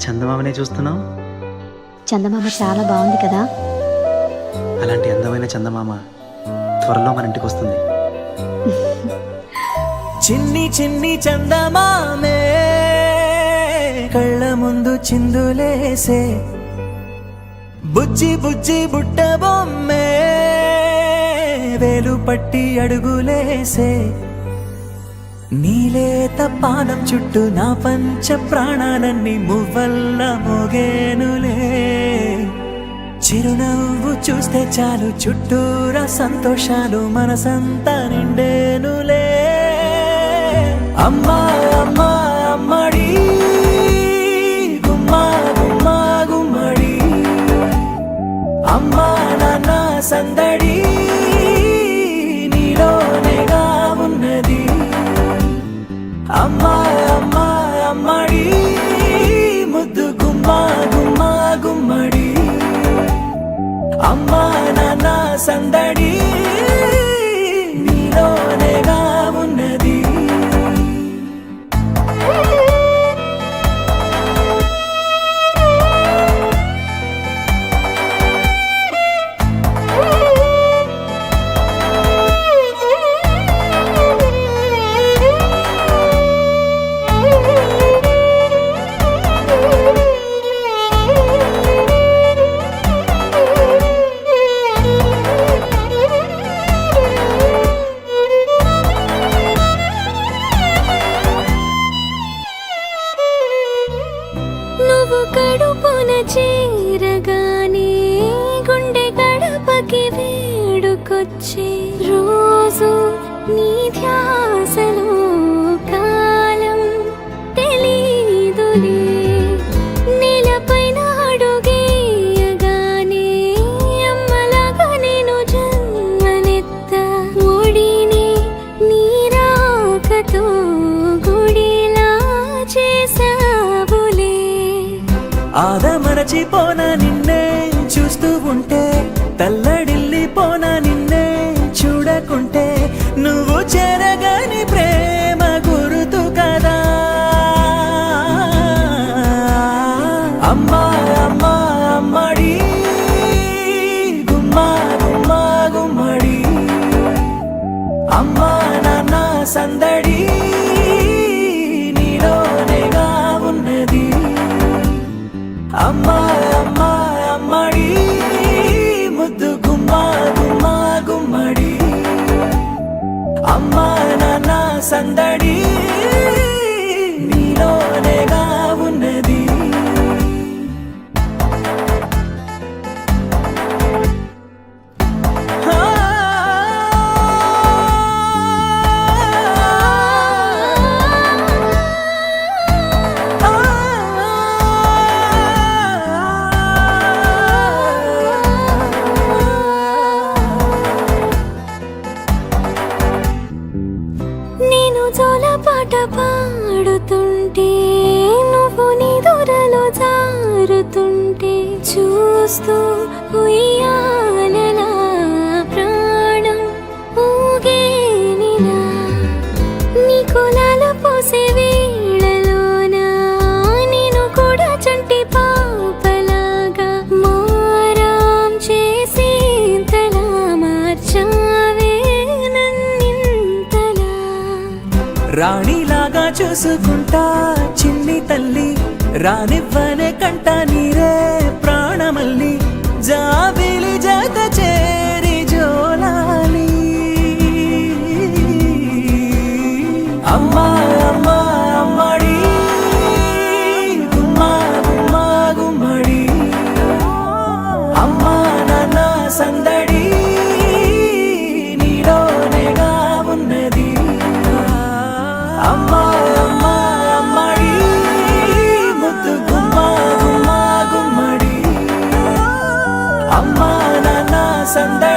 చందమామనే చూస్తున్నావు? చందమామ చాలా బాగుంది కదా. అలాంటి అందమైన చందమామ త్వరలో మన ఇంటికి వస్తుంది. చిన్ని చిన్ని చందమామే కళ్ళ ముందు చిందులేసే, బుజ్జి బుజ్జి బుట్ట బొమ్మే వేలు పట్టి అడుగులేసే, నీలేత పానం చుట్టూ నా పంచ ప్రాణాలన్నీ మువ్వల్ల మోగేనులే, చిరునవ్వు చూస్తే చాలు చుట్టూరా సంతోషాలు మనసంతా నిండేనులే. అమ్మా అమ్మా అమ్మడి గుమ్మా గుమ్మా గుమ్మడి, అమ్మా నాన్న సందడి నీలోనేగా ఉన్నది. అమ్మా అమ్మా అమ్మడి ముద్దు గుమ్మా గుమ్మా గుమ్మడి, అమ్మా నాన్న సందడి నీలోనేగా ఉన్నది. నువ్వు కడుపున చేరగానే గుండె గడపకి వేడుకొచ్చే, రోజు నీ ధ్యాసలో కాలం తెలీదులే. నేలపైన అడుగేయగానే అమ్మలాగా నేను జన్మనెత్త, ఒడిని నీ రాకతో గుడిలా చేసావులే. ఆదమరచిపోనా నిన్నే చూస్తూ ఉంటే, తల్లడిల్లిపోనా నిన్నే చూడకుంటే, నువ్వు చెరగని ప్రేమ గురుతు కదా. అమ్మా అమ్మా అమ్మడి గుమ్మా గుమ్మా గుమ్మడి, అమ్మా నాన్న సందడి నీలోనేగా ఉన్నది. అమ్మా అమ్మా అమ్మడి ముద్దు గుమ్మా గుమ్మా గుమ్మడి, అమ్మా నాన్న సందడి నీలోనేగా ఉన్నది. నేను జోలపాట పాడుతుంటే, నువ్వు నీ దూరలో జారుతుంటే, చూస్తూ ఉయ్యాలలా ప్రాణం ఊగేనిలా. నీ కులాల పోసే వేళలోన నేను కూడా చంటి పాపలాగా మారాం చేసేంతలా మార్చావే నన్నింతలా. రాణిలాగా చూసుకుంటా చిన్ని తల్లి, రానివ్వనే కంట నీరే ప్రాణమల్లి, జాబిలి జత చేరి జోలాలి. అమ్మా అమ్మా అమ్మడి గుమ్మా గుమ్మా గుమ్మడి, అమ్మా నాన్న సందడి నీలోనేగా ఉన్నది. అమ్మా అమ్మా అమ్మడి ముద్దు గుమ్మా గుమ్మా గుమ్మడి, అమ్మా నాన్న సందడి